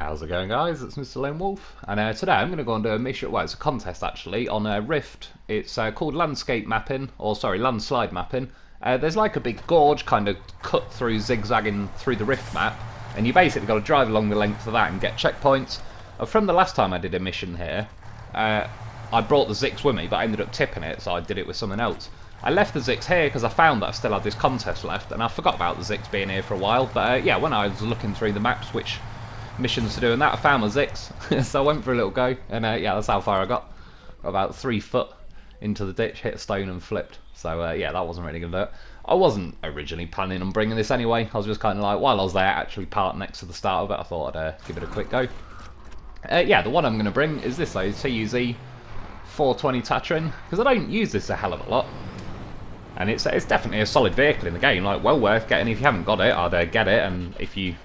How's it going, guys? It's Mr. Lo4f, and today I'm going to go and do a mission. Well, it's a contest actually on Rift. It's called landscape mapping, or sorry, landslide mapping. There's like a big gorge kind of cut through, zigzagging through the Rift map, and you basically got to drive along the length of that and get checkpoints. From the last time I did a mission here, I brought the Zix with me, but I ended up tipping it, so I did it with something else. I left the Zix here because I found that I still had this contest left, and I forgot about the Zix being here for a while. But yeah, when I was looking through the maps, which missions to do and that, I found my Zix, so I went for a little go, and yeah, that's how far I got. About 3 foot into the ditch, hit a stone and flipped. So yeah, that wasn't really going to do it. I wasn't originally planning on bringing this anyway. I was just kind of like, while I was there, actually parked next to the start of it, I thought I'd give it a quick go. Yeah, the one I'm going to bring is this though, TUZ 420 Tatarin, because I don't use this a hell of a lot. And it's definitely a solid vehicle in the game, like well worth getting. If you haven't got it, I'd get it, and if you've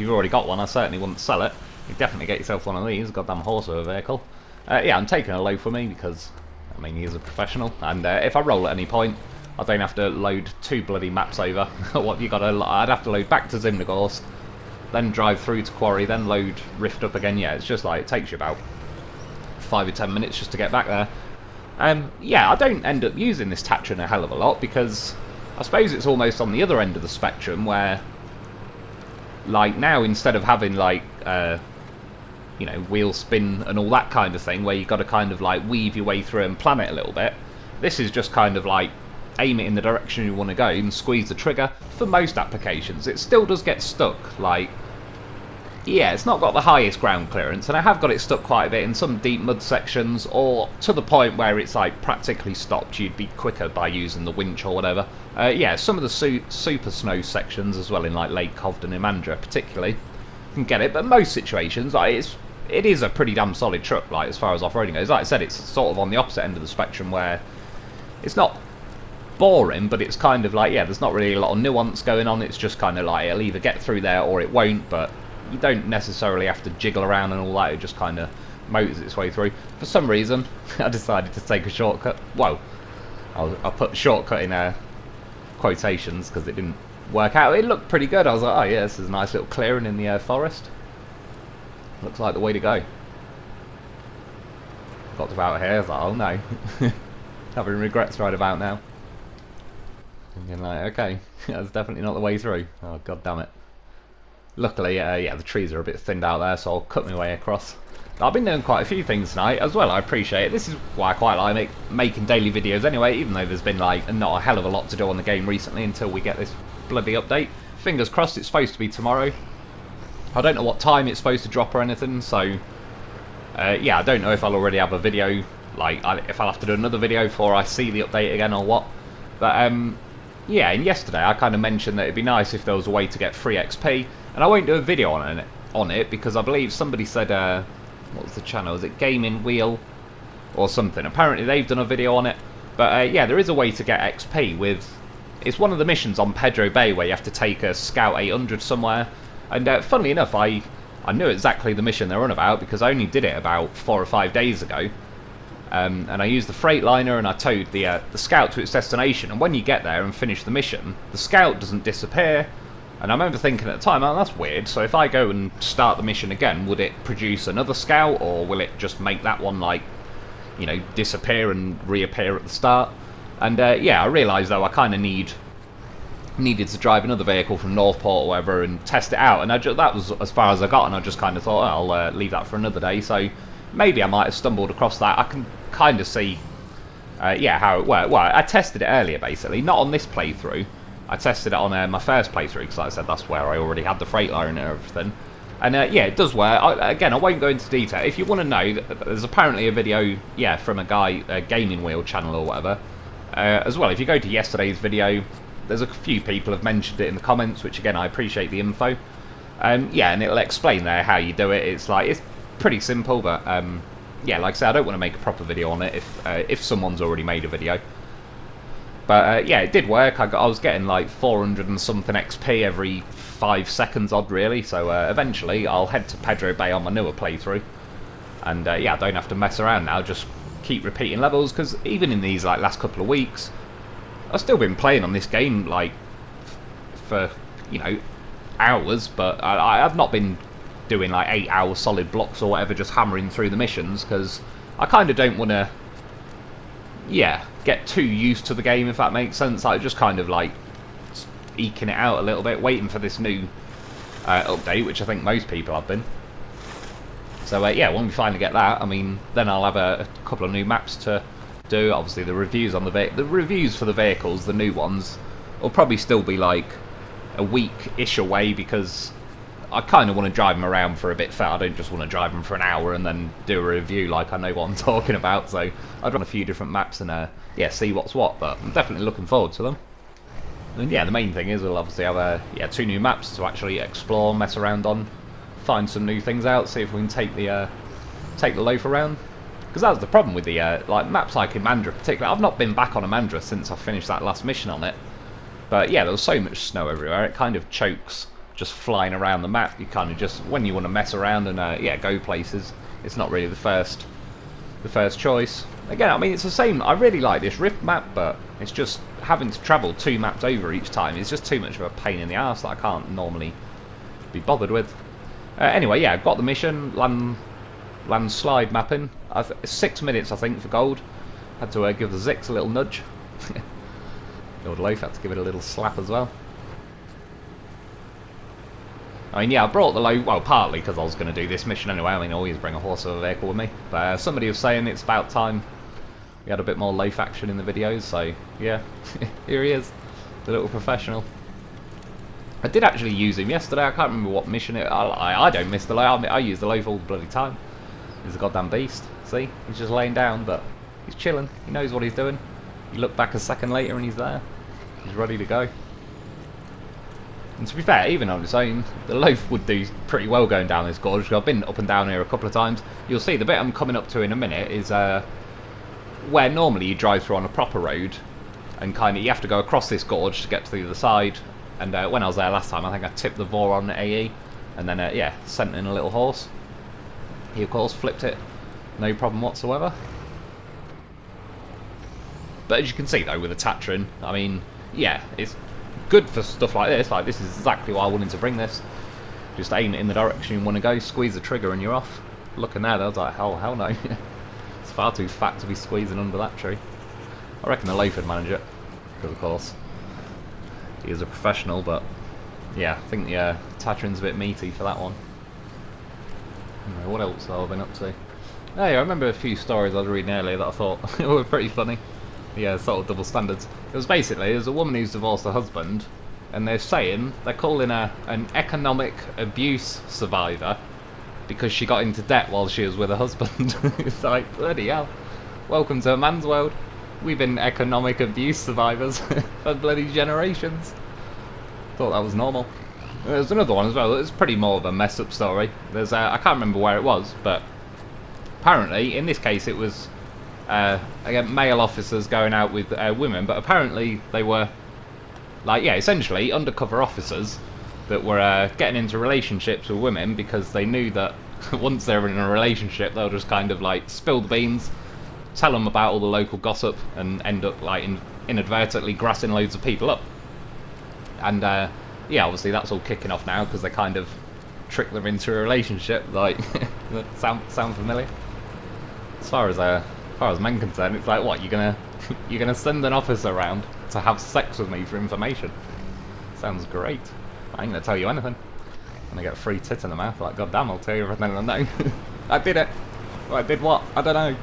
already got one, I certainly wouldn't sell it. You definitely get yourself one of these, goddamn horse of a vehicle. Yeah, I'm taking a low for me because, I mean, he's a professional, and if I roll at any point, I don't have to load 2 bloody maps over. What you gotta, I'd have to load back to Zimnegorsk, then drive through to Quarry, then load Rift up again. Yeah, it's just like, it takes you about 5 or 10 minutes just to get back there. Yeah, I don't end up using this Tatarin a hell of a lot because I suppose it's almost on the other end of the spectrum where, like now, instead of having like you know, wheel spin and all that kind of thing where you've got to kind of like weave your way through and plan it a little bit, this is just kind of like aim it in the direction you want to go and squeeze the trigger. For most applications it still does get stuck, like, yeah, it's not got the highest ground clearance, and I have got it stuck quite a bit in some deep mud sections, or to the point where it's like practically stopped. You'd be quicker by using the winch or whatever. Yeah, some of the super snow sections as well, in like Lake Covden and Imandra particularly, you can get it, but most situations, like, it is a pretty damn solid truck, like, as far as off-roading goes. Like I said, it's sort of on the opposite end of the spectrum where it's not boring, but it's kind of like, yeah, there's not really a lot of nuance going on. It's just kind of like, it'll either get through there or it won't, but you don't necessarily have to jiggle around and all that. It just kind of motors its way through. For some reason, I decided to take a shortcut. Well, I'll put shortcut in quotations because it didn't work out. It looked pretty good. I was like, oh yeah, this is a nice little clearing in the forest. Looks like the way to go. Got about here, I was like, oh no. Having regrets right about now. Thinking like, okay, that's definitely not the way through. Oh, god damn it. Luckily, yeah, the trees are a bit thinned out there, so I'll cut my way across. I've been doing quite a few things tonight as well, I appreciate it. This is why I quite like making daily videos anyway, even though there's been like not a hell of a lot to do on the game recently until we get this bloody update. Fingers crossed it's supposed to be tomorrow. I don't know what time it's supposed to drop or anything, so yeah, I don't know if I'll already have a video, like if I'll have to do another video before I see the update again or what. But yeah, and yesterday I kind of mentioned that it'd be nice if there was a way to get free XP, and I won't do a video on it because I believe somebody said, what was the channel? Is it Gaming Wheel or something? Apparently they've done a video on it. But yeah, there is a way to get XP with. It's one of the missions on Pedro Bay where you have to take a Scout 800 somewhere. And funnily enough, I knew exactly the mission they're on about because I only did it about 4 or 5 days ago. And I used the Freightliner and I towed the Scout to its destination. And when you get there and finish the mission, the Scout doesn't disappear. And I remember thinking at the time, oh, that's weird. So if I go and start the mission again, would it produce another Scout, or will it just make that one, like, you know, disappear and reappear at the start? And yeah, I realised though I kind of needed to drive another vehicle from Northport or whatever and test it out. And that was as far as I got, and I just kind of thought, oh, I'll leave that for another day. So maybe I might have stumbled across that. I can kind of see, yeah, how it worked. Well, I tested it earlier basically, not on this playthrough. I tested it on my first playthrough because, like I said, that's where I already had the Freightliner and everything. And yeah, it does work. Again, I won't go into detail. If you want to know, there's apparently a video, yeah, from a guy, a Gaming Wheel channel or whatever. As well, if you go to yesterday's video, there's a few people have mentioned it in the comments, which again, I appreciate the info. Yeah, and it'll explain there how you do it. It's like, it's pretty simple, but yeah, like I said, I don't want to make a proper video on it if someone's already made a video. But yeah, it did work. I was getting like 400 and something XP every 5 seconds odd, really. So eventually I'll head to Pedro Bay on my newer playthrough. And yeah, I don't have to mess around now, just keep repeating levels, because even in these like last couple of weeks, I've still been playing on this game like for, you know, hours, but I've not been doing like 8-hour solid blocks or whatever, just hammering through the missions, because I kind of don't want to, yeah, get too used to the game, if that makes sense. I just kind of like eking it out a little bit, waiting for this new update, which I think most people have been. So yeah, when we finally get that, I mean, then I'll have a couple of new maps to do. Obviously, the reviews on the reviews for the vehicles, the new ones, will probably still be like a week-ish away, because I kind of want to drive them around for a bit. I don't just want to drive them for an hour and then do a review like I know what I'm talking about. So I'd run a few different maps and yeah, see what's what. But I'm definitely looking forward to them. And yeah, the main thing is we'll obviously have yeah, 2 new maps to actually explore, mess around on, find some new things out, see if we can take the Lo4f around. Because that was the problem with the like maps like in Mandra particularly. I've not been back on a Mandra since I finished that last mission on it. But yeah, there was so much snow everywhere, it kind of chokes just flying around the map. You kind of just, when you want to mess around and yeah, go places, it's not really the first choice. Again, I mean, it's the same. I really like this Rift map, but it's just having to travel 2 maps over each time. It's just too much of a pain in the arse that I can't normally be bothered with. Anyway, yeah, I've got the mission, Landslide mapping. 6 minutes, I think, for gold. Had to give the Zix a little nudge. The old Lo4f had to give it a little slap as well. I mean, yeah, I brought the well, partly because I was going to do this mission anyway. I mean, I always bring a horse or a vehicle with me. But somebody was saying it's about time we had a bit more Lo4f action in the videos, so yeah, here he is, the little professional. I did actually use him yesterday. I can't remember what mission it. I don't miss the Lo4f. I use the Lo4f all the bloody time. He's a goddamn beast. See, he's just laying down, but he's chilling. He knows what he's doing. You look back a second later and he's there. He's ready to go. And to be fair, even on its own, the Lo4f would do pretty well going down this gorge. I've been up and down here a couple of times. You'll see the bit I'm coming up to in a minute is where normally you drive through on a proper road, and kind of you have to go across this gorge to get to the other side. And when I was there last time, I think I tipped the Vor on AE, and then yeah, sent in a little horse. He of course flipped it, no problem whatsoever. But as you can see though, with the Tatarin, I mean, yeah, it's good for stuff like this. Like, this is exactly why I wanted to bring this. Just aim it in the direction you want to go, squeeze the trigger and you're off. Looking there, I was like, hell no. It's far too fat to be squeezing under that tree. I reckon the Lo4f would manage it, because of course he is a professional, but yeah, I think the Tatarin's a bit meaty for that one. Anyway, what else have I been up to? Oh yeah, I remember a few stories I was reading earlier that I thought were pretty funny. Yeah, sort of double standards. It was basically, there's a woman who's divorced her husband, and they're calling her an economic abuse survivor because she got into debt while she was with her husband. It's like, bloody hell. Welcome to a man's world. We've been economic abuse survivors for bloody generations. Thought that was normal. There's another one as well. It's pretty more of a mess up story. There's I can't remember where it was, but apparently in this case it was again male officers going out with women, but apparently they were like, yeah, essentially undercover officers that were getting into relationships with women because they knew that once they're in a relationship they'll just kind of like spill the beans, tell them about all the local gossip, and end up like inadvertently grassing loads of people up. And yeah, obviously that's all kicking off now because they kind of tricked them into a relationship. Like, sound familiar? As far as men concerned, it's like, what, you're gonna send an officer around to have sex with me for information? Sounds great. I ain't gonna tell you anything. I'm gonna get a free tit in the mouth. Like, goddamn, I'll tell you everything I know. I did it. Well, I did what? I don't know.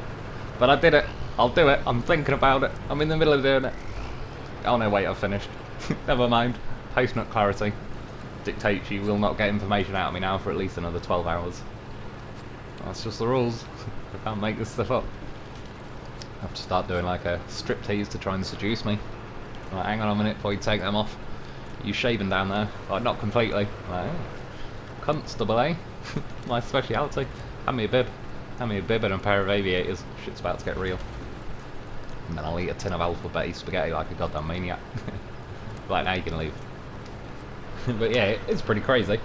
But I did it. I'll do it. I'm thinking about it. I'm in the middle of doing it. Oh no, wait, I've finished. Never mind. Post-nut clarity dictates you will not get information out of me now for at least another 12 hours. That's just the rules. I can't make this stuff up. I have to start doing like a striptease to try and seduce me. Like, hang on a minute before you take them off. You shaving down there? Like, not completely. Like, oh, constable, eh? My speciality. Hand me a bib. Hand me a bib and a pair of aviators. Shit's about to get real. And then I'll eat a tin of alphabet spaghetti like a goddamn maniac. Right, now you can leave. But yeah, it's pretty crazy.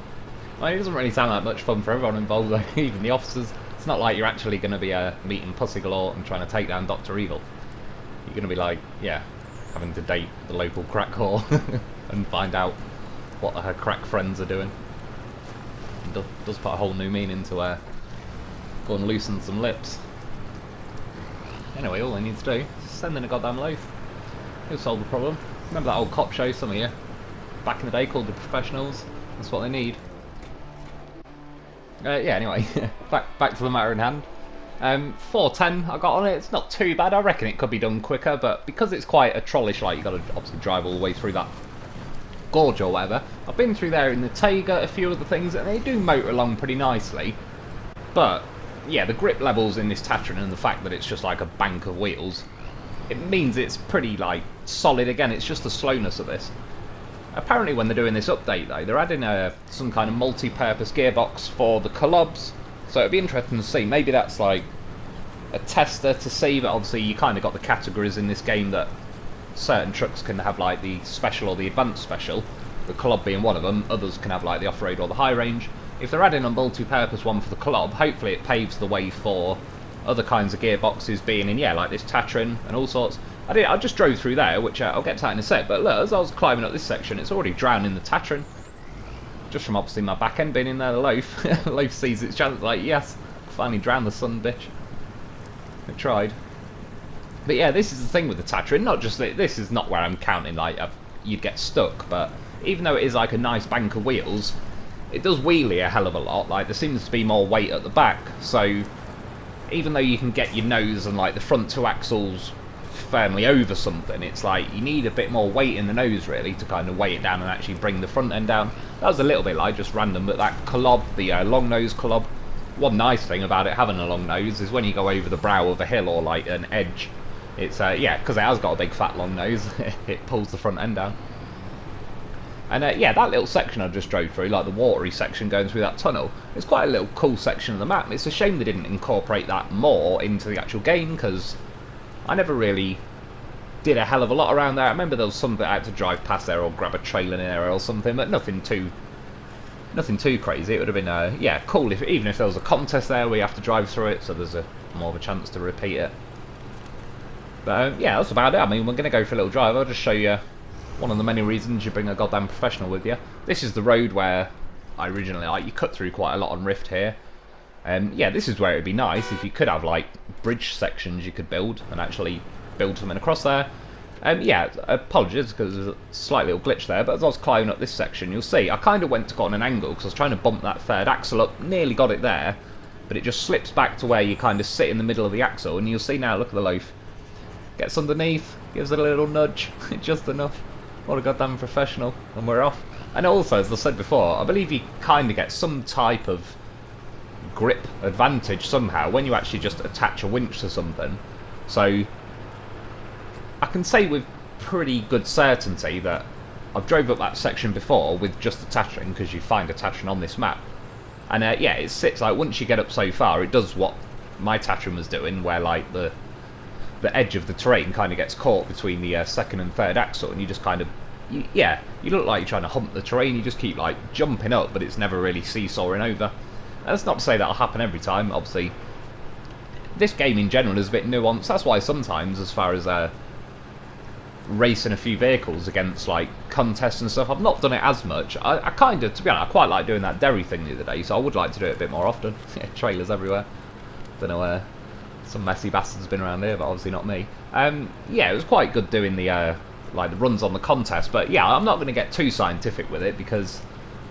I mean, it doesn't really sound like much fun for everyone involved, like, even the officers. It's not like you're actually going to be meeting Pussy Galore and trying to take down Dr. Evil. You're going to be like, yeah, having to date the local crack whore and find out what her crack friends are doing. does put a whole new meaning to go and loosen some lips. Anyway, all I need to do is send in a goddamn loaf. He'll solve the problem. Remember that old cop show, some of you? Back in the day, called The Professionals. That's what they need. Yeah, anyway, back to the matter in hand. 410 I got on it. It's not too bad. I reckon it could be done quicker, but because it's quite a trollish, like, you've got to obviously drive all the way through that gorge or whatever. I've been through there in the Taiga, a few other things, and they do motor along pretty nicely. But yeah, the grip levels in this Tatarin and the fact that it's just like a bank of wheels, it means it's pretty like solid. Again, it's just the slowness of this. Apparently when they're doing this update though, they're adding some kind of multi-purpose gearbox for the collabs, so it'd be interesting to see. Maybe that's like a tester to see, but obviously you kind of got the categories in this game that certain trucks can have like the special or the advanced special, the collab being one of them. Others can have like the off-road or the high range. If they're adding a multi-purpose one for the collab, hopefully it paves the way for other kinds of gearboxes being in, yeah, like this Tatarin and all sorts. I just drove through there, which I'll get to that in a sec, but look, as I was climbing up this section, it's already drowning the Tatarin. Just from obviously my back end being in there, the Loaf. Loaf sees its chance, like, yes, finally drowned the son bitch. It tried. But yeah, this is the thing with the Tatarin, not just that, this is not where I'm counting, like, you'd get stuck, but even though it is like a nice bank of wheels, it does wheelie a hell of a lot. Like, there seems to be more weight at the back, so even though you can get your nose and like the front two axles firmly over something, it's like you need a bit more weight in the nose really to kind of weigh it down and actually bring the front end down. That was a little bit like just random, but that collab, the long nose collab, one nice thing about it having a long nose is when you go over the brow of a hill or like an edge, it's yeah, because it has got a big fat long nose, it pulls the front end down. And yeah, that little section I just drove through, like the watery section going through that tunnel, it's quite a little cool section of the map. It's a shame they didn't incorporate that more into the actual game, because I never really did a hell of a lot around there. I remember there was some bit I had to drive past there or grab a trailer in there or something, but nothing too crazy. It would have been yeah, cool if even if there was a contest there where you have to drive through it, so there's more of a chance to repeat it. But yeah, that's about it. I mean, we're going to go for a little drive. I'll just show you one of the many reasons you bring a goddamn professional with you. This is the road where I originally, like, you cut through quite a lot on Rift here. Yeah, this is where it'd be nice if you could have like bridge sections you could build and actually build something across there. Yeah, apologies because there's a slight little glitch there, but as I was climbing up this section, you'll see I kind of went to go on an angle because I was trying to bump that third axle up, nearly got it there, but it just slips back to where you kind of sit in the middle of the axle, and you'll see now, look at the Loaf. Gets underneath, gives it a little nudge, just enough. What a goddamn professional, and we're off. And also, as I said before, I believe you kind of get some type of grip advantage somehow when you actually just attach a winch to something. So I can say with pretty good certainty that I've drove up that section before with just the Tatarin, because you find a Tatarin on this map, and yeah, it sits like, once you get up so far, it does what my Tatarin was doing, where like the edge of the terrain kind of gets caught between the second and third axle, and you just kind of, yeah, you look like you're trying to hump the terrain. You just keep like jumping up, but it's never really seesawing over. That's not to say that'll happen every time. Obviously, this game in general is a bit nuanced. That's why sometimes, as far as racing a few vehicles against like contests and stuff, I've not done it as much. I kind of, to be honest, I quite like doing that Derry thing the other day, so I would like to do it a bit more often. Trailers everywhere. Don't know where. Some messy bastard's been around here, but obviously not me. Yeah, it was quite good doing the like the runs on the contest, but yeah, I'm not going to get too scientific with it because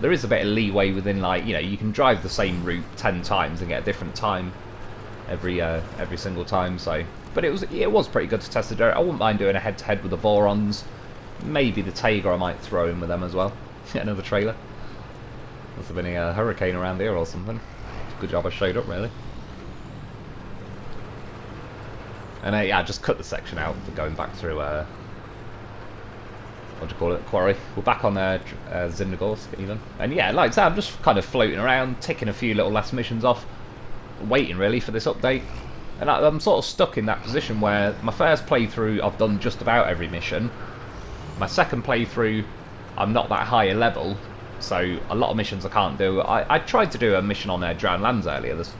there is a bit of leeway within, like, you know, you can drive the same route 10 times and get a different time every single time. So, but it was pretty good to test the dirt. I wouldn't mind doing a head-to-head with the Vorons, maybe the Taiga I might throw in with them as well. Another trailer. Must have been a hurricane around here or something. Good job I showed up, really. And yeah, I just cut the section out for going back through, what do you call it, Quarry. We're back on Zimnogorsk even. And yeah, like I said, I'm just kind of floating around, ticking a few little last missions off, waiting really for this update. And I'm sort of stuck in that position where my first playthrough I've done just about every mission. My second playthrough I'm not that high a level, so a lot of missions I can't do. I tried to do a mission on Drowned Lands earlier, this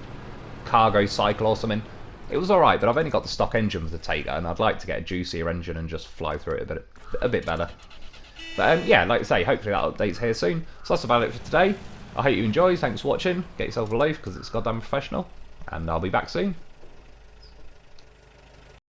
cargo cycle or something. It was alright, but I've only got the stock engine for the Taiga, and I'd like to get a juicier engine and just fly through it a bit better. But yeah, like I say, hopefully that update's here soon. So that's about it for today. I hope you enjoy. Thanks for watching. Get yourself a life because it's goddamn professional. And I'll be back soon.